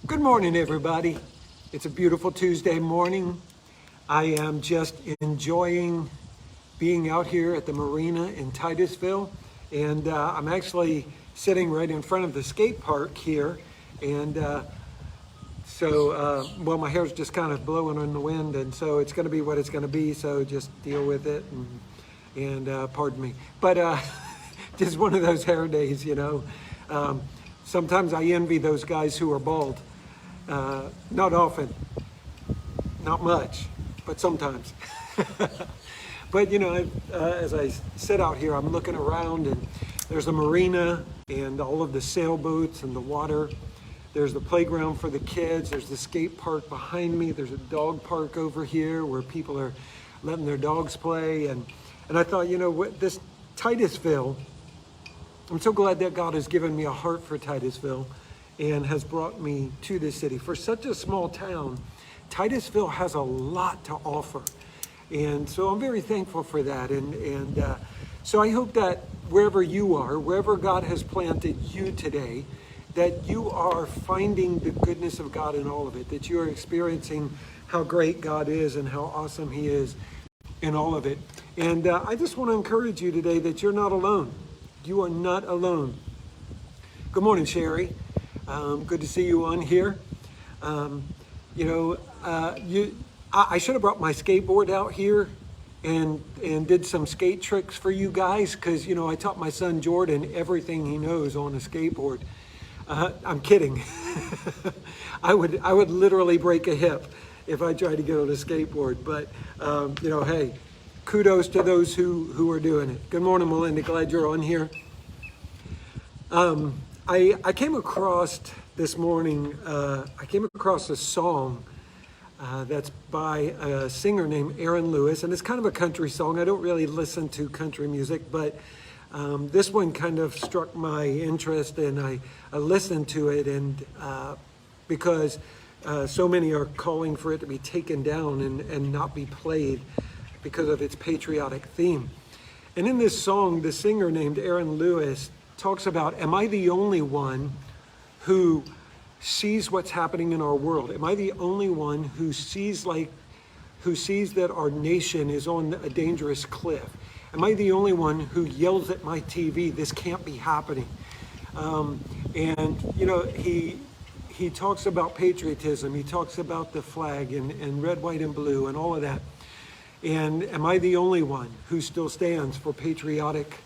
Good morning, everybody. It's a beautiful Tuesday morning. I am just enjoying being out here at the marina in Titusville, and I'm actually sitting right in front of the skate park here, and well, my hair's just kind of blowing in the wind, and so it's going to be what it's going to be, so just deal with it, and pardon me. But just one of those hair days, you know. Sometimes I envy those guys who are bald. Not often, not much, but sometimes. But you know, as I sit out here, I'm looking around, and there's a marina and all of the sailboats and the water. There's the playground for the kids. There's the skate park behind me. There's a dog park over here where people are letting their dogs play. And I thought, you know what, this Titusville, I'm so glad that God has given me a heart for Titusville and has brought me to this city. For such a small town, Titusville has a lot to offer. And so I'm very thankful for that. And so I hope that wherever you are, wherever God has planted you today, that you are finding the goodness of God in all of it, that you are experiencing how great God is and how awesome He is in all of it. And I just want to encourage you today that you're not alone. You are not alone. Good morning, Sherry. Good to see you on here. I should have brought my skateboard out here and did some skate tricks for you guys, because you know I taught my son Jordan everything he knows on a skateboard. I'm kidding. I would literally break a hip if I tried to get on a skateboard. But you know, hey, kudos to those who are doing it. Good morning, Melinda. Glad you're on here. I came across this morning, I came across a song that's by a singer named Aaron Lewis, and it's kind of a country song. I don't really listen to country music, but this one kind of struck my interest, and I listened to it, and because so many are calling for it to be taken down and not be played because of its patriotic theme. And in this song, the singer named Aaron Lewis talks about, am I the only one who sees what's happening in our world? Am I the only one who sees that our nation is on a dangerous cliff? Am I the only one who yells at my TV, this can't be happening? And you know, he talks about patriotism. He talks about the flag and red, white, and blue and all of that. And am I the only one who still stands for patriotic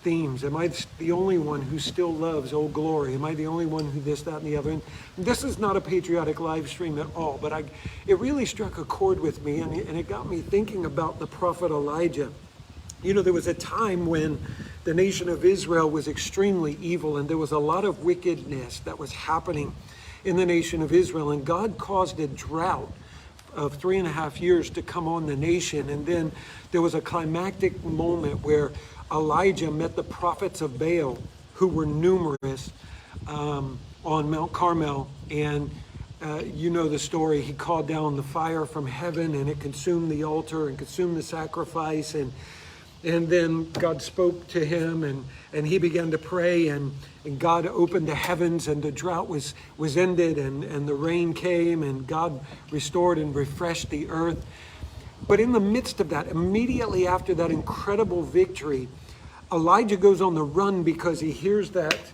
themes? Am I the only one who still loves Old Glory? Am I the only one who this, that, and the other? And this is not a patriotic live stream at all, but it really struck a chord with me, and it got me thinking about the prophet Elijah. You know, there was a time when the nation of Israel was extremely evil, and there was a lot of wickedness that was happening in the nation of Israel, and God caused a drought of 3.5 years to come on the nation. And then there was a climactic moment where Elijah met the prophets of Baal, who were numerous, on Mount Carmel. And you know the story. He called down the fire from heaven, and it consumed the altar and consumed the sacrifice. And then God spoke to him, and he began to pray, and God opened the heavens, and the drought was ended, and the rain came, and God restored and refreshed the earth. But in the midst of that, immediately after that incredible victory, Elijah goes on the run because he hears that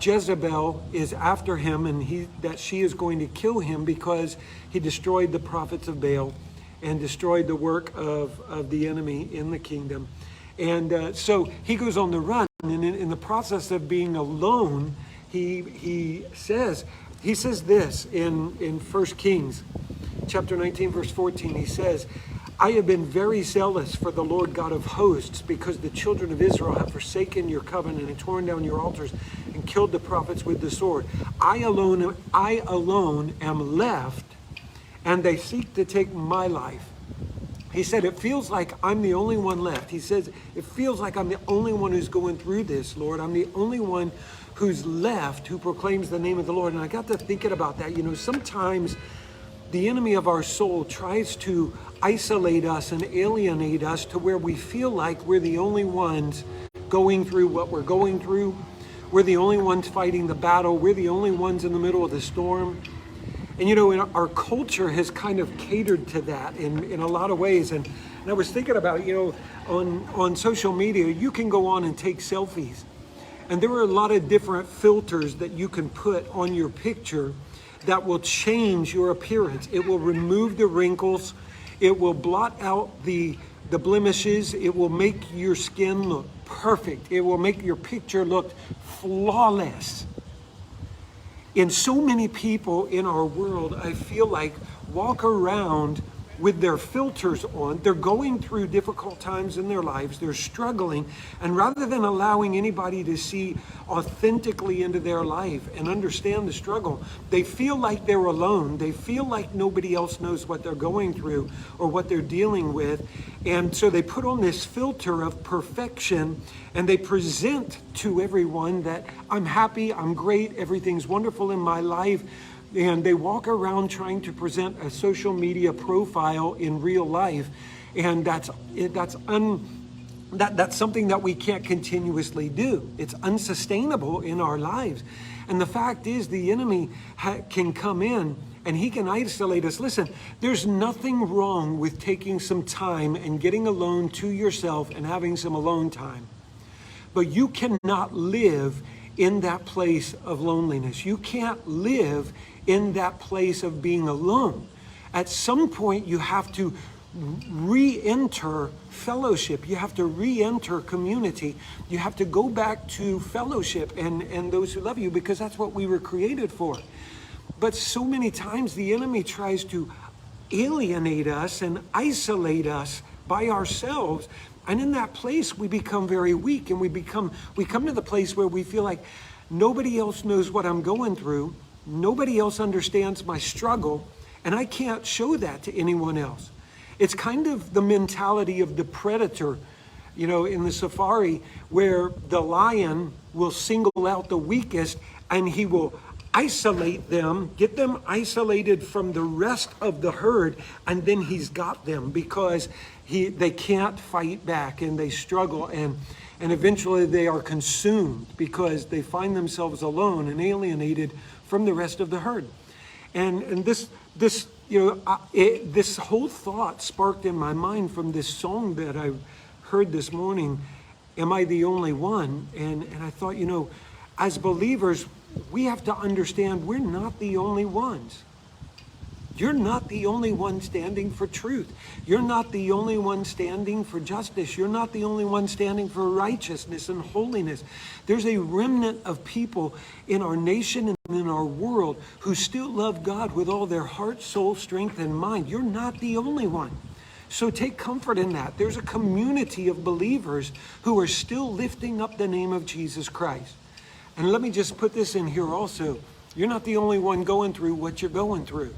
Jezebel is after him, and that she is going to kill him because he destroyed the prophets of Baal and destroyed the work of the enemy in the kingdom. And so he goes on the run, and in the process of being alone, he says this in 1 Kings chapter 19, verse 14. He says, I have been very zealous for the Lord God of hosts, because the children of Israel have forsaken your covenant and torn down your altars and killed the prophets with the sword. I alone am left, and they seek to take my life. He said, it feels like I'm the only one left. He says, it feels like I'm the only one who's going through this, Lord. I'm the only one who's left who proclaims the name of the Lord. And I got to thinking about that. You know, sometimes the enemy of our soul tries to isolate us and alienate us to where we feel like we're the only ones going through what we're going through, We're the only ones fighting the battle. We're the only ones in the middle of the storm. And our culture has kind of catered to that in a lot of ways. And I was thinking about, on social media, you can go on and take selfies. And there are a lot of different filters that you can put on your picture that will change your appearance. It will remove the wrinkles. It will blot out the blemishes. It will make your skin look perfect. It will make your picture look flawless. And so many people in our world, I feel like, walk around with their filters on. They're going through difficult times in their lives. They're struggling. And rather than allowing anybody to see authentically into their life and understand the struggle, they feel like they're alone. They feel like nobody else knows what they're going through or what they're dealing with. And so they put on this filter of perfection, and they present to everyone that I'm happy, I'm great, everything's wonderful in my life. And they walk around trying to present a social media profile in real life. And that's something that we can't continuously do. It's unsustainable in our lives. And the fact is, the enemy can come in and he can isolate us. Listen, there's nothing wrong with taking some time and getting alone to yourself and having some alone time. But you cannot live in that place of loneliness. You can't live in that place of being alone. At some point, you have to re-enter fellowship. You have to re-enter community. You have to go back to fellowship and those who love you, because that's what we were created for. But so many times the enemy tries to alienate us and isolate us by ourselves. And in that place, we become very weak, and we come to the place where we feel like nobody else knows what I'm going through. Nobody else understands my struggle, and I can't show that to anyone else. It's kind of the mentality of the predator, in the safari, where the lion will single out the weakest and he will isolate them, get them isolated from the rest of the herd, and then he's got them because they can't fight back and they struggle, and eventually they are consumed because they find themselves alone and alienated from the rest of the herd. And this whole thought sparked in my mind from this song that I heard this morning, Am I the Only One? And I thought, as believers, we have to understand we're not the only ones. You're not the only one standing for truth. You're not the only one standing for justice. You're not the only one standing for righteousness and holiness. There's a remnant of people in our nation and in our world who still love God with all their heart, soul, strength, and mind. You're not the only one. So take comfort in that. There's a community of believers who are still lifting up the name of Jesus Christ. And let me just put this in here also. You're not the only one going through what you're going through.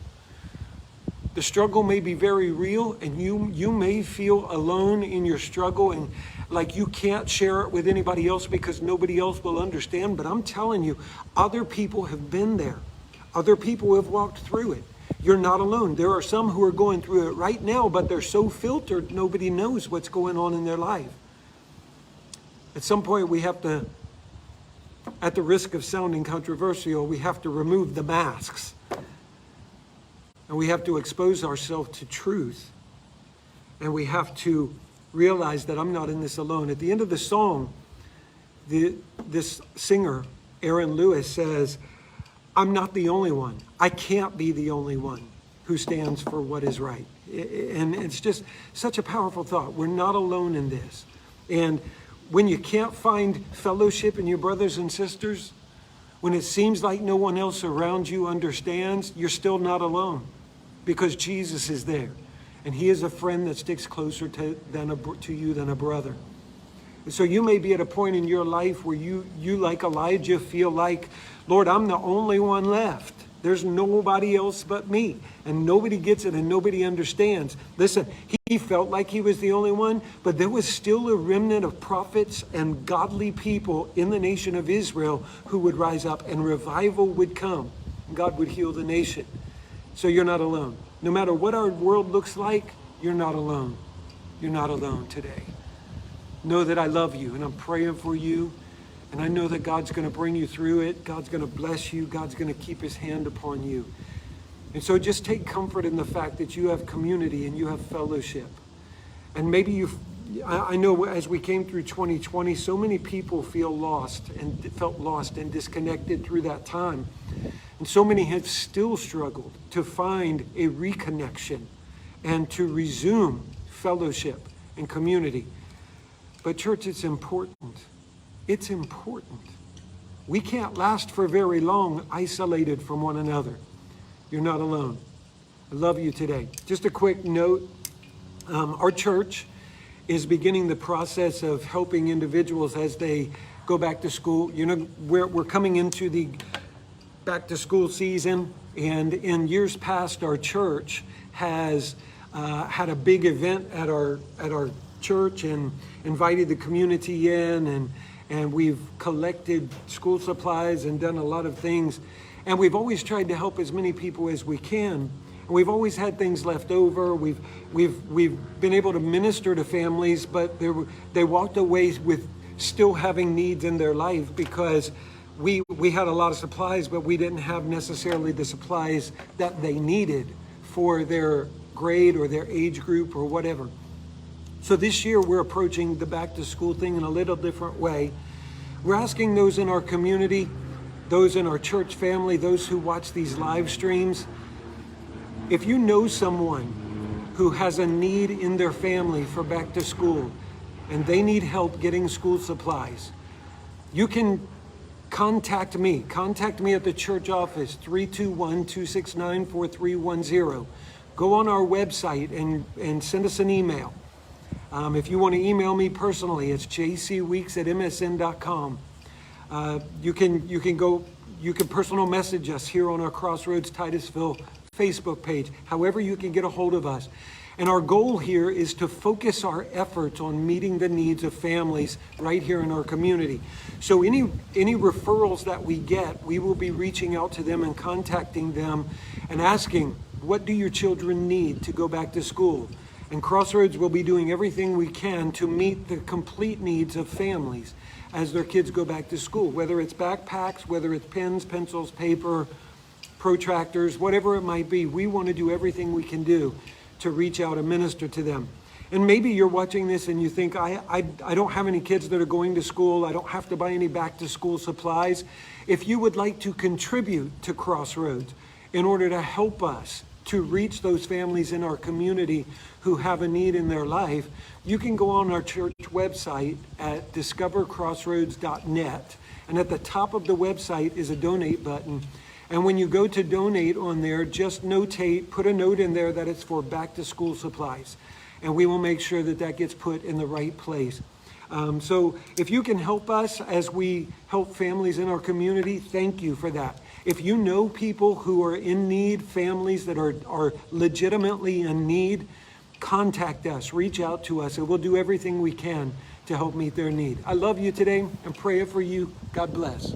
The struggle may be very real, and you may feel alone in your struggle and like you can't share it with anybody else because nobody else will understand. But I'm telling you, other people have been there. Other people have walked through it. You're not alone. There are some who are going through it right now, but they're so filtered, nobody knows what's going on in their life. At some point, we have to, at the risk of sounding controversial, we have to remove the masks. And we have to expose ourselves to truth. And we have to realize that I'm not in this alone. At the end of the song, this singer, Aaron Lewis, says, I'm not the only one. I can't be the only one who stands for what is right. And it's just such a powerful thought. We're not alone in this. And when you can't find fellowship in your brothers and sisters, when it seems like no one else around you understands, you're still not alone. Because Jesus is there, and he is a friend that sticks closer to you than a brother. And so you may be at a point in your life where you like Elijah, feel like, Lord, I'm the only one left. There's nobody else but me, and nobody gets it and nobody understands. Listen, he felt like he was the only one, but there was still a remnant of prophets and godly people in the nation of Israel who would rise up, and revival would come. God would heal the nation. So you're not alone. No matter what our world looks like, you're not alone. You're not alone today. Know that I love you, and I'm praying for you, And I know that God's going to bring you through it. God's going to bless you. God's going to keep his hand upon you. And so just take comfort in the fact that you have community and you have fellowship. And maybe I know as we came through 2020, so many people felt lost and disconnected through that time. And so many have still struggled to find a reconnection and to resume fellowship and community. But church, it's important. It's important. We can't last for very long isolated from one another. You're not alone. I love you today. Just a quick note. Our church is beginning the process of helping individuals as they go back to school. You know, we're coming into the back to school season, and in years past, our church has had a big event at our church and invited the community in, and we've collected school supplies and done a lot of things. And we've always tried to help as many people as we can. And we've always had things left over. We've been able to minister to families, but they walked away with still having needs in their life because we had a lot of supplies, but we didn't have necessarily the supplies that they needed for their grade or their age group or whatever. So this year we're approaching the back to school thing in a little different way. We're asking those in our community, those in our church family, those who watch these live streams, if you know someone who has a need in their family for back to school and they need help getting school supplies, you can contact me. Contact me at the church office, 321-269-4310. Go on our website and send us an email. If you want to email me personally, it's jcweeks@msn.com. You can personal message us here on our Crossroads Titusville Facebook page, however you can get a hold of us. And our goal here is to focus our efforts on meeting the needs of families right here in our community. So any referrals that we get, we will be reaching out to them and contacting them and asking, what do your children need to go back to school? And Crossroads will be doing everything we can to meet the complete needs of families as their kids go back to school, whether it's backpacks, whether it's pens, pencils, paper, protractors, whatever it might be. We want to do everything we can do to reach out and minister to them. And maybe you're watching this and you think, I don't have any kids that are going to school. I don't have to buy any back to school supplies. If you would like to contribute to Crossroads in order to help us to reach those families in our community who have a need in their life, you can go on our church website at discovercrossroads.net. And at the top of the website is a donate button. And when you go to donate on there, just put a note in there that it's for back to school supplies. And we will make sure that that gets put in the right place. So if you can help us as we help families in our community, thank you for that. If you know people who are in need, families that are legitimately in need, contact us, reach out to us, and we'll do everything we can to help meet their need. I love you today and pray for you. God bless.